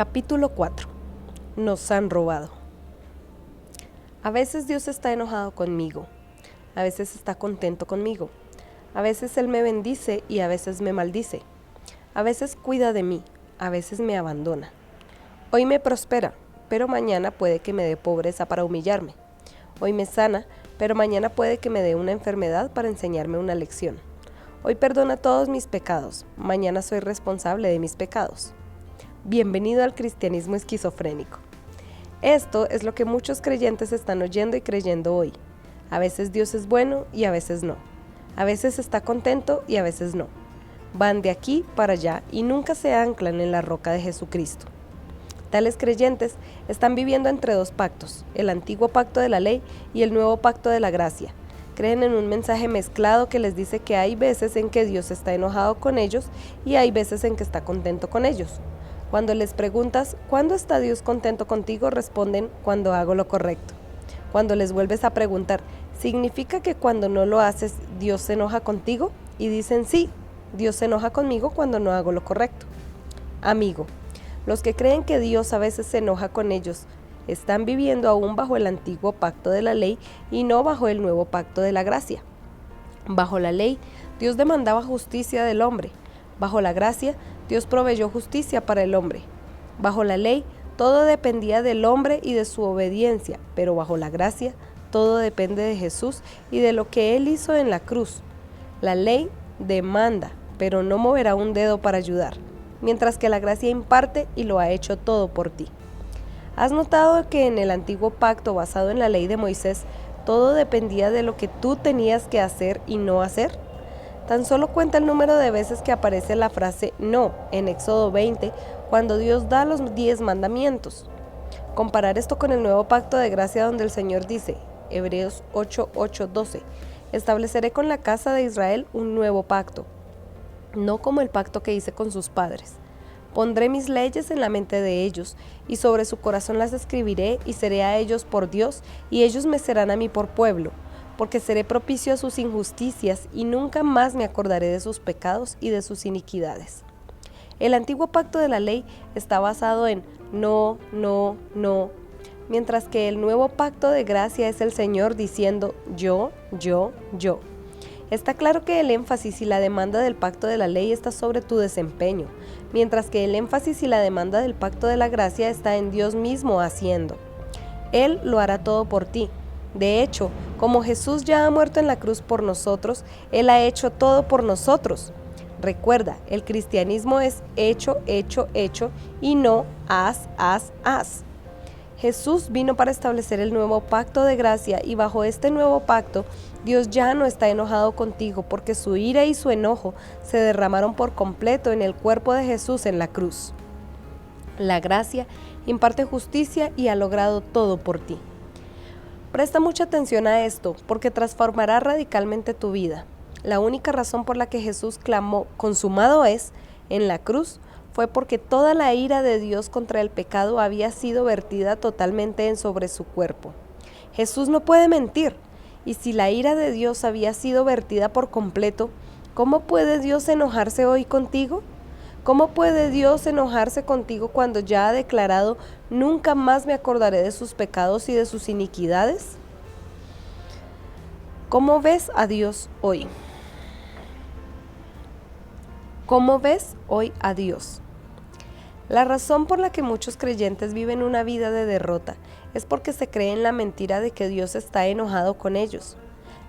Capítulo 4. Nos han robado. A veces Dios está enojado conmigo, a veces está contento conmigo, a veces Él me bendice y a veces me maldice, a veces cuida de mí, a veces me abandona. Hoy me prospera, pero mañana puede que me dé pobreza para humillarme. Hoy me sana, pero mañana puede que me dé una enfermedad para enseñarme una lección. Hoy perdona todos mis pecados, mañana soy responsable de mis pecados. Bienvenido al cristianismo esquizofrénico. Esto es lo que muchos creyentes están oyendo y creyendo hoy. A veces Dios es bueno y a veces no. A veces está contento y a veces no. Van de aquí para allá y nunca se anclan en la roca de Jesucristo. Tales creyentes están viviendo entre dos pactos, el antiguo pacto de la ley y el nuevo pacto de la gracia. Creen en un mensaje mezclado que les dice que hay veces en que Dios está enojado con ellos y hay veces en que está contento con ellos. Cuando les preguntas, ¿cuándo está Dios contento contigo?, responden, cuando hago lo correcto. Cuando les vuelves a preguntar, ¿significa que cuando no lo haces, Dios se enoja contigo? Y dicen, sí, Dios se enoja conmigo cuando no hago lo correcto. Amigo, los que creen que Dios a veces se enoja con ellos, están viviendo aún bajo el antiguo pacto de la ley y no bajo el nuevo pacto de la gracia. Bajo la ley, Dios demandaba justicia del hombre. Bajo la gracia, Dios proveyó justicia para el hombre. Bajo la ley, todo dependía del hombre y de su obediencia, pero bajo la gracia, todo depende de Jesús y de lo que Él hizo en la cruz. La ley demanda, pero no moverá un dedo para ayudar, mientras que la gracia imparte y lo ha hecho todo por ti. ¿Has notado que en el antiguo pacto basado en la ley de Moisés, todo dependía de lo que tú tenías que hacer y no hacer? Tan solo cuenta el número de veces que aparece la frase no en Éxodo 20, cuando Dios da los 10 mandamientos. Comparar esto con el nuevo pacto de gracia donde el Señor dice, Hebreos 8:12, estableceré con la casa de Israel un nuevo pacto, no como el pacto que hice con sus padres. Pondré mis leyes en la mente de ellos, y sobre su corazón las escribiré, y seré a ellos por Dios, y ellos me serán a mí por pueblo, porque seré propicio a sus injusticias, y nunca más me acordaré de sus pecados y de sus iniquidades. El antiguo pacto de la ley está basado en no, no, no, mientras que el nuevo pacto de gracia es el Señor diciendo yo, yo, yo. Está claro que el énfasis y la demanda del pacto de la ley está sobre tu desempeño, mientras que el énfasis y la demanda del pacto de la gracia está en Dios mismo haciendo. Él lo hará todo por ti. De hecho, como Jesús ya ha muerto en la cruz por nosotros, Él ha hecho todo por nosotros. Recuerda, el cristianismo es hecho, hecho, hecho y no haz, haz, haz. Jesús vino para establecer el nuevo pacto de gracia y bajo este nuevo pacto, Dios ya no está enojado contigo porque su ira y su enojo se derramaron por completo en el cuerpo de Jesús en la cruz. La gracia imparte justicia y ha logrado todo por ti. Presta mucha atención a esto porque transformará radicalmente tu vida. La única razón por la que Jesús clamó consumado es en la cruz fue porque toda la ira de Dios contra el pecado había sido vertida totalmente sobre su cuerpo. Jesús no puede mentir, y si la ira de Dios había sido vertida por completo, ¿cómo puede Dios enojarse hoy contigo? ¿Cómo puede Dios enojarse contigo cuando ya ha declarado nunca más me acordaré de sus pecados y de sus iniquidades? ¿Cómo ves a Dios hoy? ¿Cómo ves hoy a Dios? La razón por la que muchos creyentes viven una vida de derrota es porque se creen la mentira de que Dios está enojado con ellos.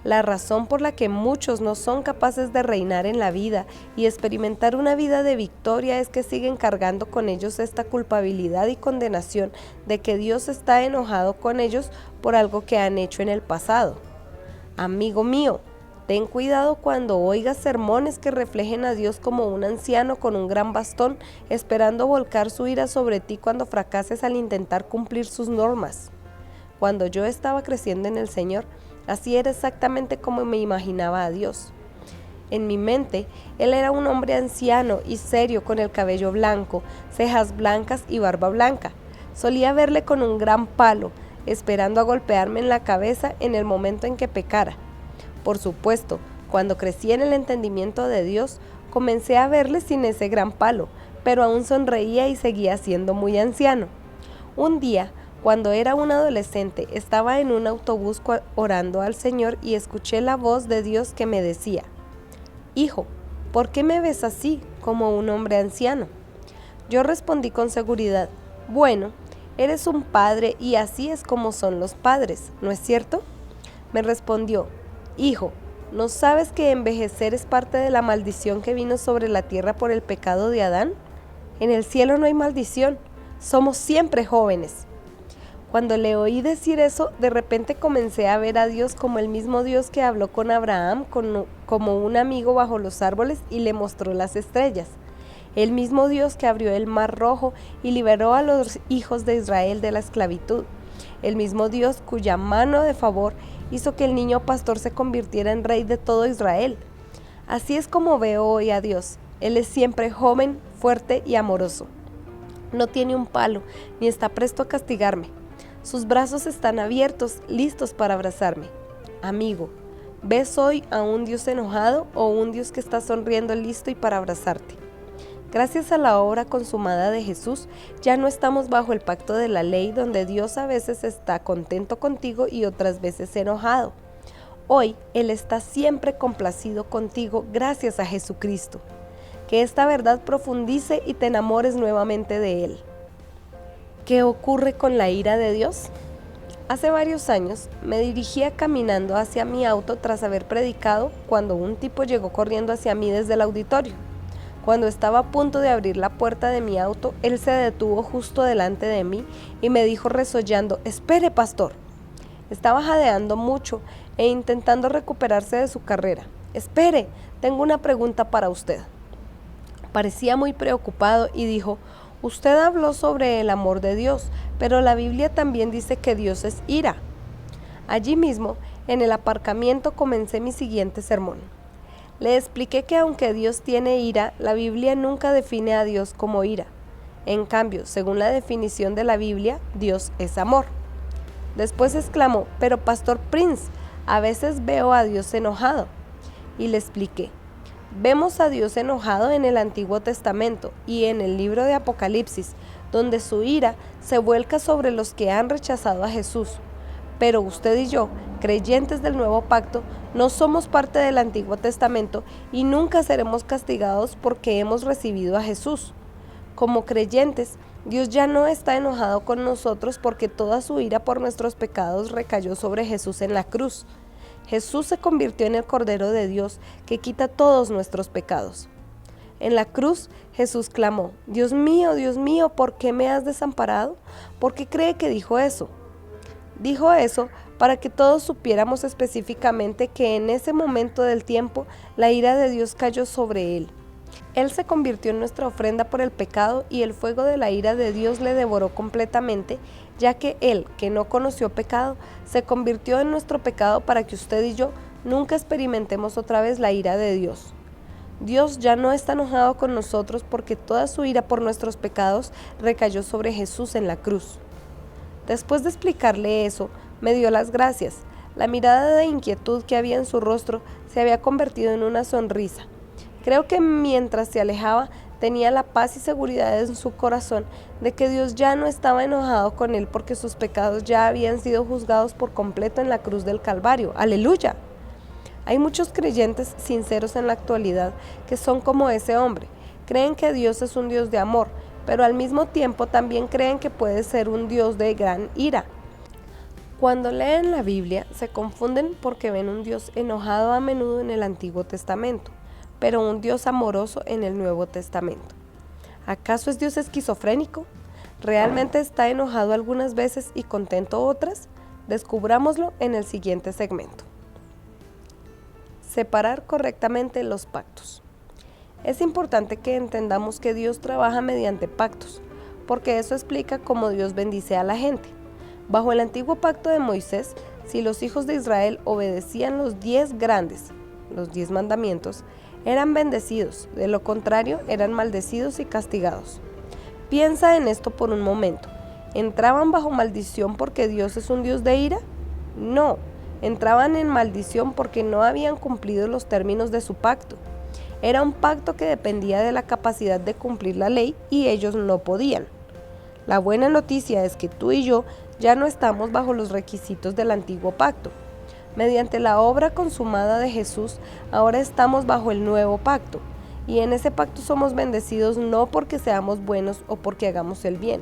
La razón por la que muchos no son capaces de reinar en la vida y experimentar una vida de victoria es que siguen cargando con ellos esta culpabilidad y condenación de que Dios está enojado con ellos por algo que han hecho en el pasado. Amigo mío, ten cuidado cuando oigas sermones que reflejen a Dios como un anciano con un gran bastón, esperando volcar su ira sobre ti cuando fracases al intentar cumplir sus normas. Cuando yo estaba creciendo en el Señor, así era exactamente como me imaginaba a Dios. En mi mente, Él era un hombre anciano y serio con el cabello blanco, cejas blancas y barba blanca. Solía verle con un gran palo, esperando a golpearme en la cabeza en el momento en que pecara. Por supuesto, cuando crecí en el entendimiento de Dios, comencé a verle sin ese gran palo, pero aún sonreía y seguía siendo muy anciano. Un día, cuando era un adolescente, estaba en un autobús orando al Señor y escuché la voz de Dios que me decía: «Hijo, ¿por qué me ves así, como un hombre anciano?». Yo respondí con seguridad: «Bueno, eres un padre y así es como son los padres, ¿no es cierto?». Me respondió: «Hijo, ¿no sabes que envejecer es parte de la maldición que vino sobre la tierra por el pecado de Adán? En el cielo no hay maldición, somos siempre jóvenes». Cuando le oí decir eso, de repente comencé a ver a Dios como el mismo Dios que habló con Abraham como un amigo bajo los árboles y le mostró las estrellas. El mismo Dios que abrió el mar rojo y liberó a los hijos de Israel de la esclavitud. El mismo Dios cuya mano de favor hizo que el niño pastor se convirtiera en rey de todo Israel. Así es como veo hoy a Dios. Él es siempre joven, fuerte y amoroso. No tiene un palo, ni está presto a castigarme. Sus brazos están abiertos, listos para abrazarme. Amigo, ¿ves hoy a un Dios enojado o un Dios que está sonriendo listo y para abrazarte? Gracias a la obra consumada de Jesús, ya no estamos bajo el pacto de la ley donde Dios a veces está contento contigo y otras veces enojado. Hoy Él está siempre complacido contigo gracias a Jesucristo. Que esta verdad profundice y te enamores nuevamente de Él. ¿Qué ocurre con la ira de Dios? Hace varios años me dirigía caminando hacia mi auto tras haber predicado cuando un tipo llegó corriendo hacia mí desde el auditorio. Cuando estaba a punto de abrir la puerta de mi auto, él se detuvo justo delante de mí y me dijo resollando: «Espere, pastor». Estaba jadeando mucho e intentando recuperarse de su carrera. «Espere, tengo una pregunta para usted». Parecía muy preocupado y dijo: «Usted habló sobre el amor de Dios, pero la Biblia también dice que Dios es ira». Allí mismo, en el aparcamiento, comencé mi siguiente sermón. Le expliqué que aunque Dios tiene ira, la Biblia nunca define a Dios como ira. En cambio, según la definición de la Biblia, Dios es amor. Después exclamó: «Pero Pastor Prince, a veces veo a Dios enojado». Y le expliqué: «Vemos a Dios enojado en el Antiguo Testamento y en el libro de Apocalipsis, donde su ira se vuelca sobre los que han rechazado a Jesús. Pero usted y yo, creyentes del Nuevo Pacto, no somos parte del Antiguo Testamento y nunca seremos castigados porque hemos recibido a Jesús. Como creyentes, Dios ya no está enojado con nosotros porque toda su ira por nuestros pecados recayó sobre Jesús en la cruz. Jesús se convirtió en el Cordero de Dios que quita todos nuestros pecados. En la cruz, Jesús clamó: Dios mío, ¿por qué me has desamparado?». ¿Por qué cree que dijo eso? Dijo eso para que todos supiéramos específicamente que en ese momento del tiempo la ira de Dios cayó sobre él. Él se convirtió en nuestra ofrenda por el pecado y el fuego de la ira de Dios le devoró completamente, ya que él, que no conoció pecado, se convirtió en nuestro pecado para que usted y yo nunca experimentemos otra vez la ira de Dios. Dios ya no está enojado con nosotros porque toda su ira por nuestros pecados recayó sobre Jesús en la cruz. Después de explicarle eso, me dio las gracias. La mirada de inquietud que había en su rostro se había convertido en una sonrisa. Creo que mientras se alejaba, tenía la paz y seguridad en su corazón de que Dios ya no estaba enojado con él porque sus pecados ya habían sido juzgados por completo en la cruz del Calvario. ¡Aleluya! Hay muchos creyentes sinceros en la actualidad que son como ese hombre. Creen que Dios es un Dios de amor, pero al mismo tiempo también creen que puede ser un Dios de gran ira. Cuando leen la Biblia, se confunden porque ven un Dios enojado a menudo en el Antiguo Testamento, pero un Dios amoroso en el Nuevo Testamento. ¿Acaso es Dios esquizofrénico? ¿Realmente está enojado algunas veces y contento otras? Descubrámoslo en el siguiente segmento. Separar correctamente los pactos. Es importante que entendamos que Dios trabaja mediante pactos, porque eso explica cómo Dios bendice a la gente. Bajo el antiguo pacto de Moisés, si los hijos de Israel obedecían los 10 grandes, los 10 mandamientos, eran bendecidos, de lo contrario eran maldecidos y castigados. Piensa en esto por un momento. ¿Entraban bajo maldición porque Dios es un Dios de ira? No, entraban en maldición porque no habían cumplido los términos de su pacto. Era un pacto que dependía de la capacidad de cumplir la ley y ellos no podían. La buena noticia es que tú y yo ya no estamos bajo los requisitos del antiguo pacto. Mediante la obra consumada de Jesús, ahora estamos bajo el nuevo pacto. Y en ese pacto somos bendecidos no porque seamos buenos o porque hagamos el bien.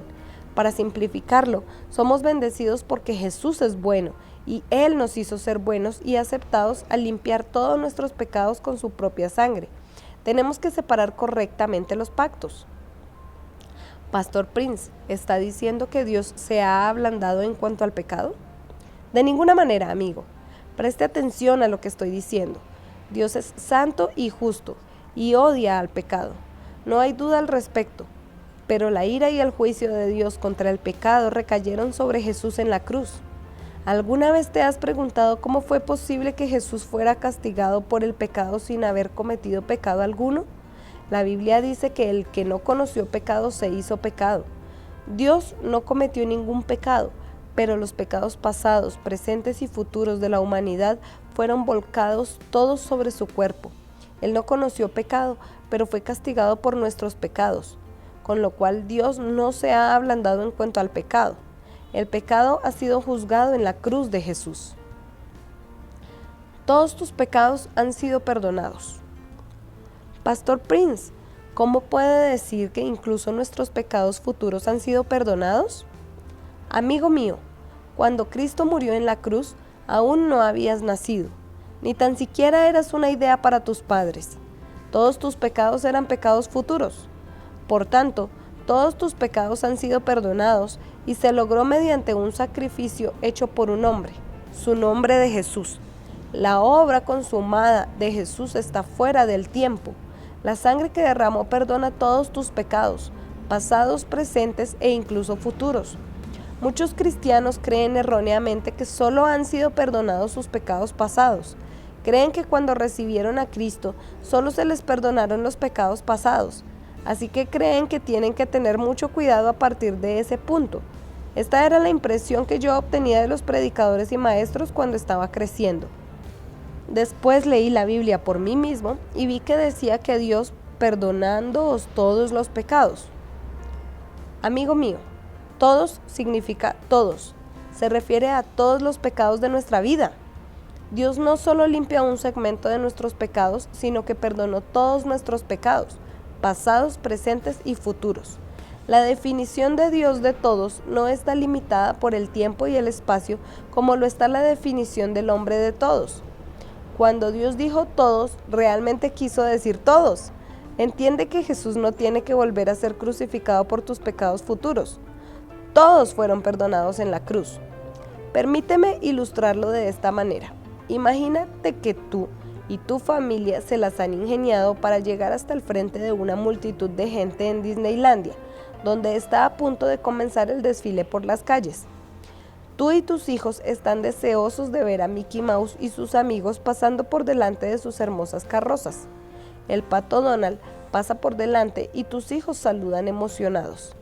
Para simplificarlo, somos bendecidos porque Jesús es bueno y Él nos hizo ser buenos y aceptados al limpiar todos nuestros pecados con su propia sangre. Tenemos que separar correctamente los pactos. Pastor Prince, ¿está diciendo que Dios se ha ablandado en cuanto al pecado? De ninguna manera, amigo. Preste atención a lo que estoy diciendo. Dios es santo y justo y odia al pecado. No hay duda al respecto. Pero la ira y el juicio de Dios contra el pecado recayeron sobre Jesús en la cruz. ¿Alguna vez te has preguntado cómo fue posible que Jesús fuera castigado por el pecado sin haber cometido pecado alguno? La Biblia dice que el que no conoció pecado se hizo pecado. Dios no cometió ningún pecado, pero los pecados pasados, presentes y futuros de la humanidad fueron volcados todos sobre su cuerpo. Él no conoció pecado, pero fue castigado por nuestros pecados, con lo cual Dios no se ha ablandado en cuanto al pecado. El pecado ha sido juzgado en la cruz de Jesús. Todos tus pecados han sido perdonados. Pastor Prince, ¿cómo puede decir que incluso nuestros pecados futuros han sido perdonados? Amigo mío, cuando Cristo murió en la cruz, aún no habías nacido, ni tan siquiera eras una idea para tus padres. Todos tus pecados eran pecados futuros. Por tanto, todos tus pecados han sido perdonados y se logró mediante un sacrificio hecho por un hombre, su nombre de Jesús. La obra consumada de Jesús está fuera del tiempo. La sangre que derramó perdona todos tus pecados, pasados, presentes e incluso futuros. Muchos cristianos creen erróneamente que solo han sido perdonados sus pecados pasados. Creen que cuando recibieron a Cristo, solo se les perdonaron los pecados pasados. Así que creen que tienen que tener mucho cuidado a partir de ese punto. Esta era la impresión que yo obtenía de los predicadores y maestros cuando estaba creciendo. Después leí la Biblia por mí mismo y vi que decía que Dios perdonándoos todos los pecados. Amigo mío, todos significa todos. Se refiere a todos los pecados de nuestra vida. Dios no solo limpia un segmento de nuestros pecados, sino que perdonó todos nuestros pecados, pasados, presentes y futuros. La definición de Dios de todos no está limitada por el tiempo y el espacio como lo está la definición del hombre de todos. Cuando Dios dijo todos, realmente quiso decir todos. Entiende que Jesús no tiene que volver a ser crucificado por tus pecados futuros. Todos fueron perdonados en la cruz. Permíteme ilustrarlo de esta manera. Imagínate que tú y tu familia se las han ingeniado para llegar hasta el frente de una multitud de gente en Disneylandia, donde está a punto de comenzar el desfile por las calles. Tú y tus hijos están deseosos de ver a Mickey Mouse y sus amigos pasando por delante de sus hermosas carrozas. El pato Donald pasa por delante y tus hijos saludan emocionados.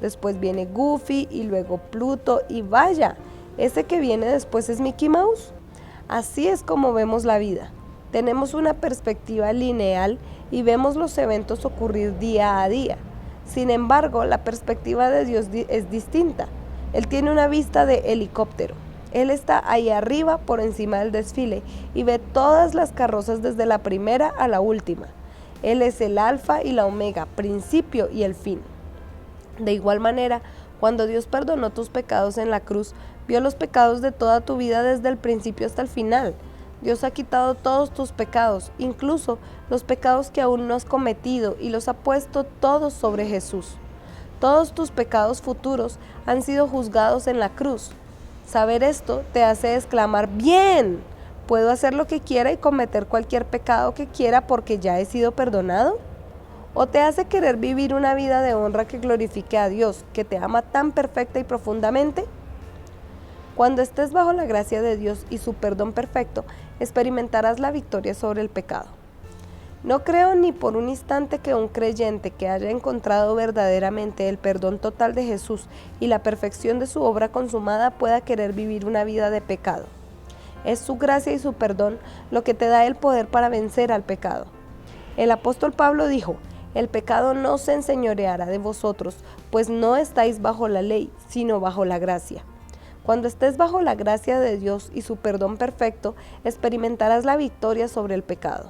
Después viene Goofy y luego Pluto y vaya, ese que viene después es Mickey Mouse. Así es como vemos la vida. Tenemos una perspectiva lineal y vemos los eventos ocurrir día a día. Sin embargo, la perspectiva de Dios es distinta. Él tiene una vista de helicóptero. Él está ahí arriba por encima del desfile y ve todas las carrozas desde la primera a la última. Él es el alfa y la omega, principio y el fin. De igual manera, cuando Dios perdonó tus pecados en la cruz, vio los pecados de toda tu vida desde el principio hasta el final. Dios ha quitado todos tus pecados, incluso los pecados que aún no has cometido, y los ha puesto todos sobre Jesús. Todos tus pecados futuros han sido juzgados en la cruz. Saber esto te hace exclamar, ¡bien! ¿Puedo hacer lo que quiera y cometer cualquier pecado que quiera porque ya he sido perdonado? ¿O te hace querer vivir una vida de honra que glorifique a Dios, que te ama tan perfecta y profundamente? Cuando estés bajo la gracia de Dios y su perdón perfecto, experimentarás la victoria sobre el pecado. No creo ni por un instante que un creyente que haya encontrado verdaderamente el perdón total de Jesús y la perfección de su obra consumada pueda querer vivir una vida de pecado. Es su gracia y su perdón lo que te da el poder para vencer al pecado. El apóstol Pablo dijo: el pecado no se enseñoreará de vosotros, pues no estáis bajo la ley, sino bajo la gracia. Cuando estés bajo la gracia de Dios y su perdón perfecto, experimentarás la victoria sobre el pecado.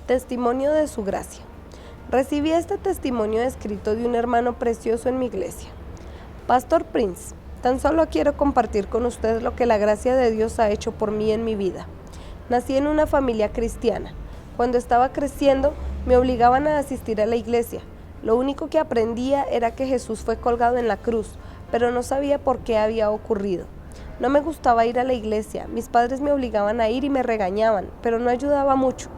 Testimonio de su gracia. Recibí este testimonio escrito de un hermano precioso en mi iglesia. Pastor Prince, tan solo quiero compartir con usted lo que la gracia de Dios ha hecho por mí en mi vida. Nací en una familia cristiana. Cuando estaba creciendo, me obligaban a asistir a la iglesia. Lo único que aprendía era que Jesús fue colgado en la cruz, pero no sabía por qué había ocurrido. No me gustaba ir a la iglesia. Mis padres me obligaban a ir y me regañaban, pero no ayudaba mucho.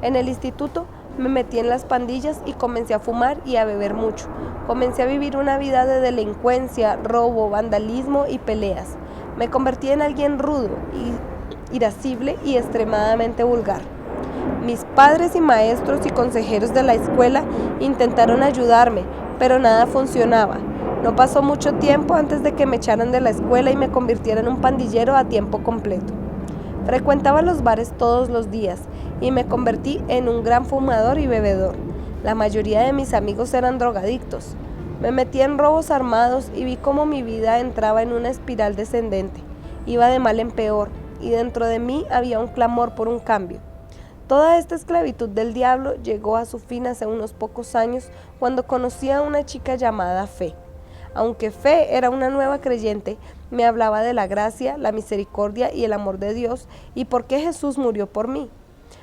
En el instituto me metí en las pandillas y comencé a fumar y a beber mucho. Comencé a vivir una vida de delincuencia, robo, vandalismo y peleas. Me convertí en alguien rudo, irascible y extremadamente vulgar. Mis padres y maestros y consejeros de la escuela intentaron ayudarme, pero nada funcionaba. No pasó mucho tiempo antes de que me echaran de la escuela y me convirtiera en un pandillero a tiempo completo. Frecuentaba los bares todos los días y me convertí en un gran fumador y bebedor. La mayoría de mis amigos eran drogadictos. Me metí en robos armados y vi cómo mi vida entraba en una espiral descendente. Iba de mal en peor y dentro de mí había un clamor por un cambio. Toda esta esclavitud del diablo llegó a su fin hace unos pocos años cuando conocí a una chica llamada Fe. Aunque Fe era una nueva creyente, me hablaba de la gracia, la misericordia y el amor de Dios y por qué Jesús murió por mí.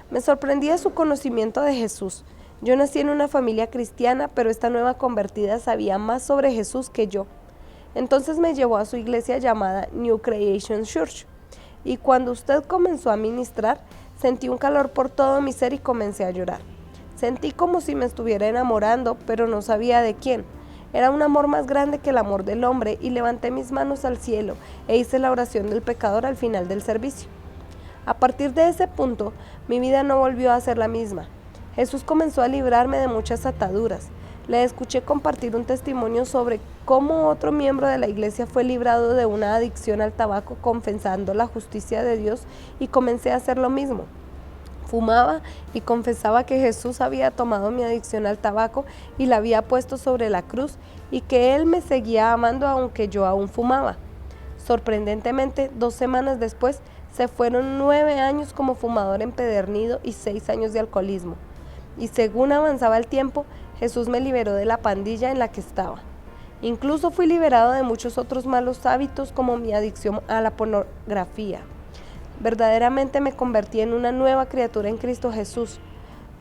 Me sorprendía su conocimiento de Jesús. Yo nací en una familia cristiana, pero esta nueva convertida sabía más sobre Jesús que yo. Entonces me llevó a su iglesia llamada New Creation Church. Y cuando usted comenzó a ministrar, sentí un calor por todo mi ser y comencé a llorar. Sentí como si me estuviera enamorando, pero no sabía de quién. Era un amor más grande que el amor del hombre y levanté mis manos al cielo e hice la oración del pecador al final del servicio. A partir de ese punto, mi vida no volvió a ser la misma. Jesús comenzó a librarme de muchas ataduras. Le escuché compartir un testimonio sobre cómo otro miembro de la iglesia fue librado de una adicción al tabaco confesando la justicia de Dios y comencé a hacer lo mismo. Fumaba y confesaba que Jesús había tomado mi adicción al tabaco y la había puesto sobre la cruz y que Él me seguía amando aunque yo aún fumaba. Sorprendentemente, 2 semanas después, se fueron 9 años como fumador empedernido y 6 años de alcoholismo. Y según avanzaba el tiempo, Jesús me liberó de la pandilla en la que estaba. Incluso fui liberado de muchos otros malos hábitos como mi adicción a la pornografía. Verdaderamente me convertí en una nueva criatura en Cristo Jesús.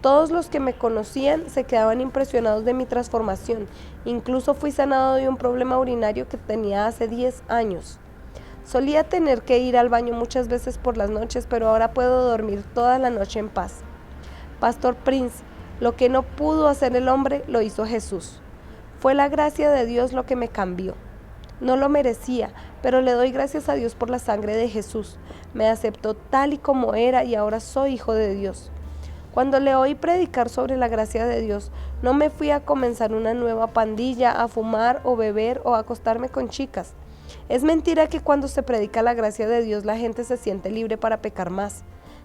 Todos los que me conocían se quedaban impresionados de mi transformación. Incluso fui sanado de un problema urinario que tenía hace 10 años. Solía tener que ir al baño muchas veces por las noches, pero ahora puedo dormir toda la noche en paz. Pastor Prince, lo que no pudo hacer el hombre, lo hizo Jesús. Fue la gracia de Dios lo que me cambió. No lo merecía, pero le doy gracias a Dios por la sangre de Jesús. Me aceptó tal y como era y ahora soy hijo de Dios. Cuando le oí predicar sobre la gracia de Dios, no me fui a comenzar una nueva pandilla, a fumar o beber o a acostarme con chicas. Es mentira que cuando se predica la gracia de Dios la gente se siente libre para pecar más.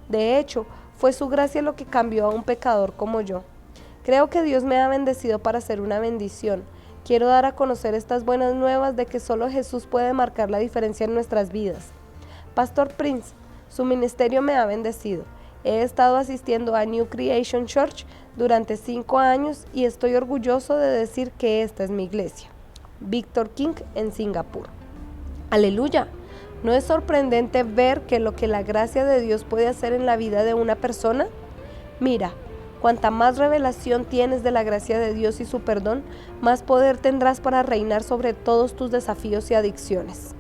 De hecho, fue su gracia lo que cambió a un pecador como yo. Creo que Dios me ha bendecido para ser una bendición. Quiero dar a conocer estas buenas nuevas de que solo Jesús puede marcar la diferencia en nuestras vidas. Pastor Prince, su ministerio me ha bendecido. He estado asistiendo a New Creation Church durante 5 años y estoy orgulloso de decir que esta es mi iglesia. Víctor King en Singapur. ¡Aleluya! ¿No es sorprendente ver que lo que la gracia de Dios puede hacer en la vida de una persona? Mira, cuanta más revelación tienes de la gracia de Dios y su perdón, más poder tendrás para reinar sobre todos tus desafíos y adicciones.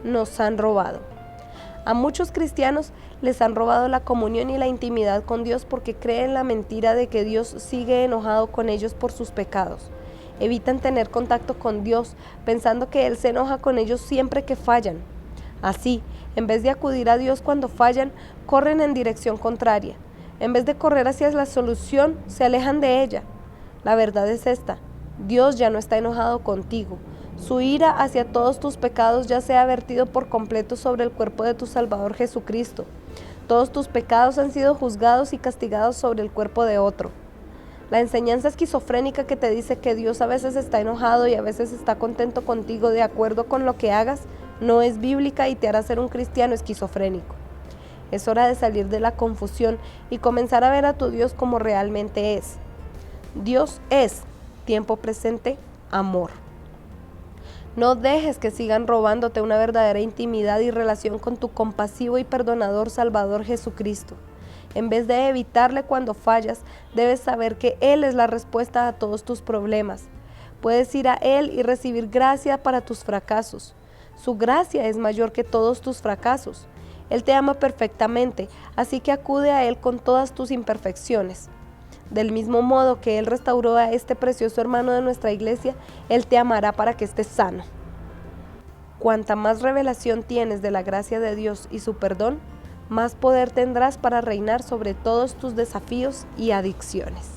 Nos han robado. A muchos cristianos les han robado la comunión y la intimidad con Dios porque creen la mentira de que Dios sigue enojado con ellos por sus pecados. Evitan tener contacto con Dios, pensando que Él se enoja con ellos siempre que fallan. Así, en vez de acudir a Dios cuando fallan, corren en dirección contraria. En vez de correr hacia la solución, se alejan de ella. La verdad es esta: Dios ya no está enojado contigo. Su ira hacia todos tus pecados ya se ha vertido por completo sobre el cuerpo de tu Salvador Jesucristo. Todos tus pecados han sido juzgados y castigados sobre el cuerpo de otro. La enseñanza esquizofrénica que te dice que Dios a veces está enojado y a veces está contento contigo de acuerdo con lo que hagas, no es bíblica y te hará ser un cristiano esquizofrénico. Es hora de salir de la confusión y comenzar a ver a tu Dios como realmente es. Dios es, tiempo presente, amor. No dejes que sigan robándote una verdadera intimidad y relación con tu compasivo y perdonador Salvador Jesucristo. En vez de evitarle cuando fallas, debes saber que Él es la respuesta a todos tus problemas. Puedes ir a Él y recibir gracia para tus fracasos. Su gracia es mayor que todos tus fracasos. Él te ama perfectamente, así que acude a Él con todas tus imperfecciones. Del mismo modo que Él restauró a este precioso hermano de nuestra iglesia, Él te amará para que estés sano. Cuanta más revelación tienes de la gracia de Dios y su perdón, más poder tendrás para reinar sobre todos tus desafíos y adicciones.